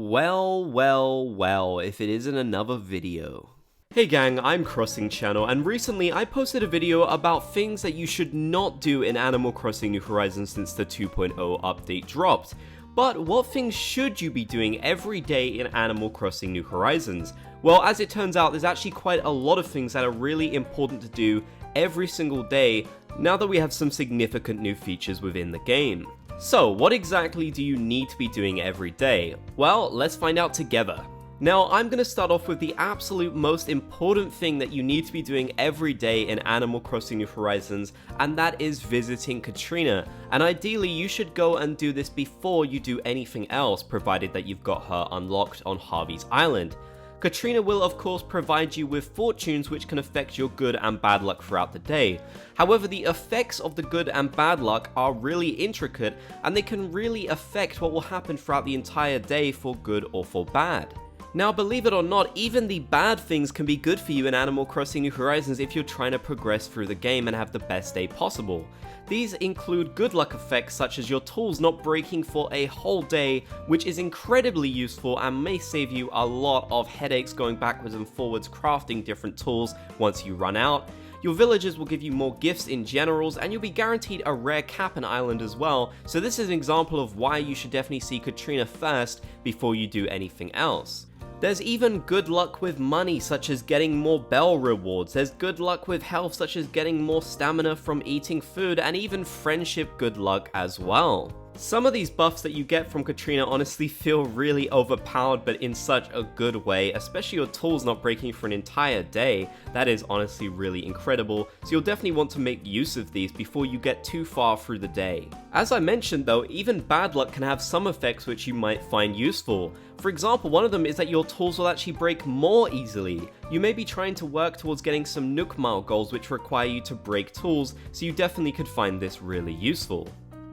Well, if it isn't another video. Hey gang, I'm Crossing Channel, and recently I posted a video about things that you should not do in Animal Crossing New Horizons since the 2.0 update dropped. But what things should you be doing every day in Animal Crossing New Horizons? Well, as it turns out, there's actually quite a lot of things that are really important to do every single day now that we have some significant new features within the game. So, what exactly do you need to be doing every day? Well, let's find out together. Now, I'm going to start off with the absolute most important thing that you need to be doing every day in Animal Crossing New Horizons, and that is visiting Katrina. And ideally, you should go and do this before you do anything else, provided that you've got her unlocked on Harvey's Island. Katrina will of course provide you with fortunes which can affect your good and bad luck throughout the day. However, the effects of the good and bad luck are really intricate, and they can really affect what will happen throughout the entire day for good or for bad. Now, believe it or not, even the bad things can be good for you in Animal Crossing New Horizons if you're trying to progress through the game and have the best day possible. These include good luck effects such as your tools not breaking for a whole day, which is incredibly useful and may save you a lot of headaches going backwards and forwards crafting different tools once you run out. Your villagers will give you more gifts in generals, and you'll be guaranteed a rare Kapp'n island as well, so this is an example of why you should definitely see Katrina first before you do anything else. There's even good luck with money, such as getting more bell rewards. There's good luck with health, such as getting more stamina from eating food, and even friendship good luck as well. Some of these buffs that you get from Katrina honestly feel really overpowered, but in such a good way, especially your tools not breaking for an entire day. That is honestly really incredible, so you'll definitely want to make use of these before you get too far through the day. As I mentioned though, even bad luck can have some effects which you might find useful. For example, one of them is that your tools will actually break more easily. You may be trying to work towards getting some Nook Mile goals which require you to break tools, so you definitely could find this really useful.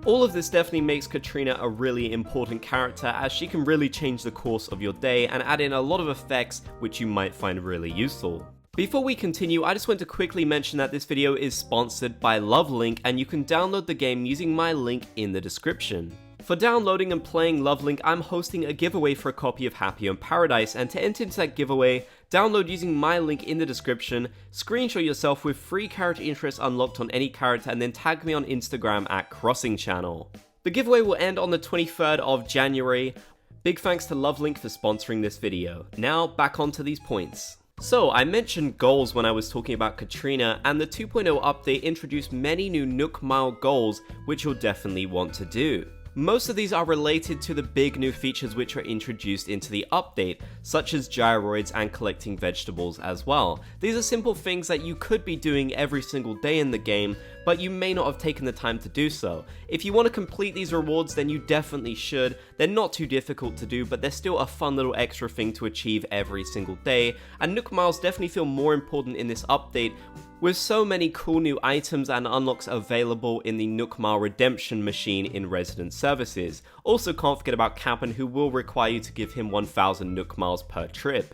All of this definitely makes Katrina a really important character, as she can really change the course of your day and add in a lot of effects which you might find really useful. Before we continue, I just want to quickly mention that this video is sponsored by Lovelink, and you can download the game using my link in the description. For downloading and playing Lovelink, I'm hosting a giveaway for a copy of Happy on Paradise, and to enter into that giveaway, download using my link in the description, screenshot yourself with free character interests unlocked on any character, and then tag me on Instagram at Crossing Channel. The giveaway will end on the 23rd of January. Big thanks to Lovelink for sponsoring this video. Now back onto these points. So, I mentioned goals when I was talking about Katrina, and the 2.0 update introduced many new Nook Mile goals which you'll definitely want to do. Most of these are related to the big new features which are introduced into the update, such as gyroids and collecting vegetables as well. These are simple things that you could be doing every single day in the game, but you may not have taken the time to do so. If you want to complete these rewards, then you definitely should. They're not too difficult to do, but they're still a fun little extra thing to achieve every single day, and Nook Miles definitely feel more important in this update, with so many cool new items and unlocks available in the Nook Mile redemption machine in Resident Services. Also, can't forget about Kapp'n, who will require you to give him 1000 Nook Miles per trip.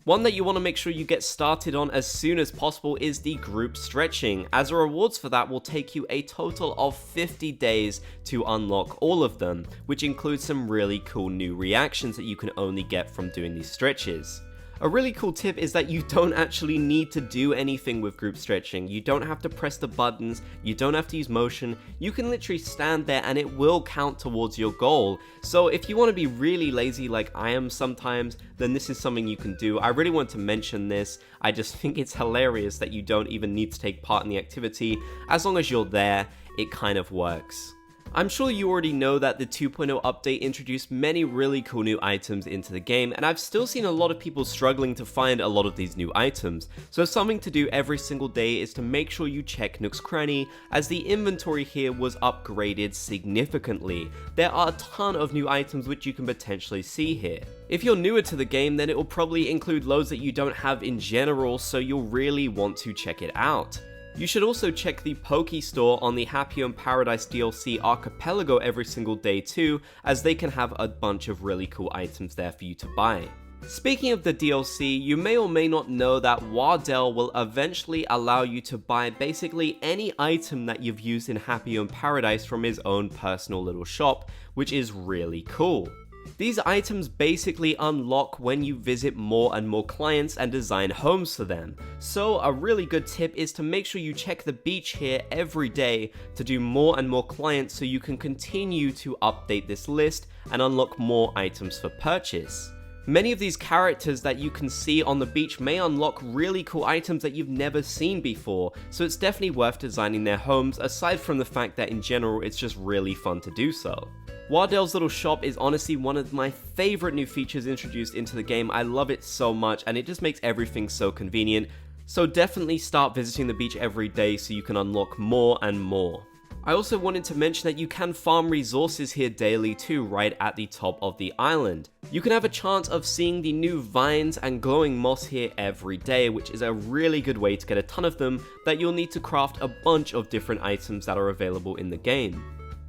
One that you want to make sure you get started on as soon as possible is the group stretching, as the rewards for that will take you a total of 50 days to unlock all of them, which includes some really cool new reactions that you can only get from doing these stretches. A really cool tip is that you don't actually need to do anything with group stretching. You don't have to press the buttons, you don't have to use motion, you can literally stand there and it will count towards your goal. So if you want to be really lazy like I am sometimes, then this is something you can do. I really want to mention this. I just think it's hilarious that you don't even need to take part in the activity. As long as you're there, it kind of works. I'm sure you already know that the 2.0 update introduced many really cool new items into the game, and I've still seen a lot of people struggling to find a lot of these new items. So something to do every single day is to make sure you check Nook's Cranny, as the inventory here was upgraded significantly. There are a ton of new items which you can potentially see here. If you're newer to the game, then it will probably include loads that you don't have in general, so you'll really want to check it out. You should also check the Poke Store on the Happy on Paradise DLC Archipelago every single day too, as they can have a bunch of really cool items there for you to buy. Speaking of the DLC, you may or may not know that Wardell will eventually allow you to buy basically any item that you've used in Happy on Paradise from his own personal little shop, which is really cool. These items basically unlock when you visit more and more clients and design homes for them. So a really good tip is to make sure you check the beach here every day to do more and more clients so you can continue to update this list and unlock more items for purchase. Many of these characters that you can see on the beach may unlock really cool items that you've never seen before, so it's definitely worth designing their homes, aside from the fact that in general it's just really fun to do so. Wardale's little shop is honestly one of my favorite new features introduced into the game. I love it so much and it just makes everything so convenient, so definitely start visiting the beach every day so you can unlock more and more. I also wanted to mention that you can farm resources here daily too, right at the top of the island. You can have a chance of seeing the new vines and glowing moss here every day, which is a really good way to get a ton of them that you'll need to craft a bunch of different items that are available in the game.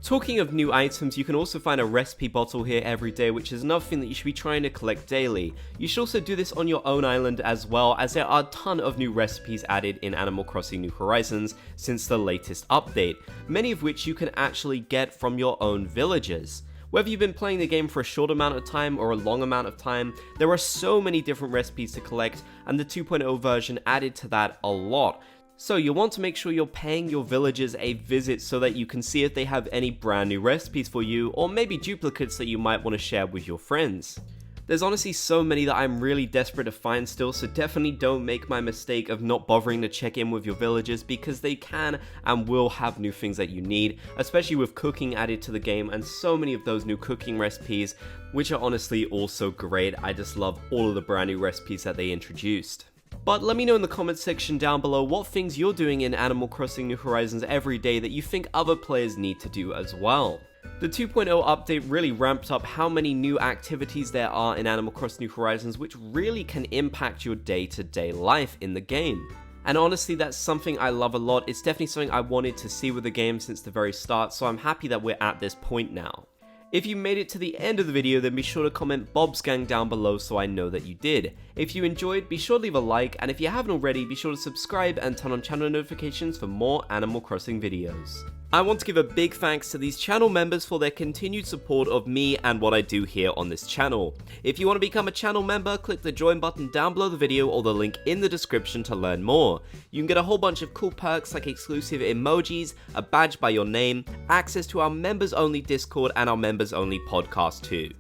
Talking of new items, you can also find a recipe bottle here every day, which is another thing that you should be trying to collect daily. You should also do this on your own island as well, as there are a ton of new recipes added in Animal Crossing New Horizons since the latest update, many of which you can actually get from your own villagers. Whether you've been playing the game for a short amount of time or a long amount of time, there are so many different recipes to collect, and the 2.0 version added to that a lot. So you'll want to make sure you're paying your villagers a visit so that you can see if they have any brand new recipes for you, or maybe duplicates that you might want to share with your friends. There's honestly so many that I'm really desperate to find still, so definitely don't make my mistake of not bothering to check in with your villagers, because they can and will have new things that you need, especially with cooking added to the game and so many of those new cooking recipes, which are honestly also great. I just love all of the brand new recipes that they introduced. But let me know in the comments section down below what things you're doing in Animal Crossing New Horizons every day that you think other players need to do as well. The 2.0 update really ramped up how many new activities there are in Animal Crossing New Horizons, which really can impact your day-to-day life in the game. And honestly, that's something I love a lot. It's definitely something I wanted to see with the game since the very start, so I'm happy that we're at this point now. If you made it to the end of the video, then be sure to comment Bob's Gang down below so I know that you did. If you enjoyed, be sure to leave a like, and if you haven't already, be sure to subscribe and turn on channel notifications for more Animal Crossing videos. I want to give a big thanks to these channel members for their continued support of me and what I do here on this channel. If you want to become a channel member, click the join button down below the video or the link in the description to learn more. You can get a whole bunch of cool perks like exclusive emojis, a badge by your name, access to our members only Discord and our members only podcast too.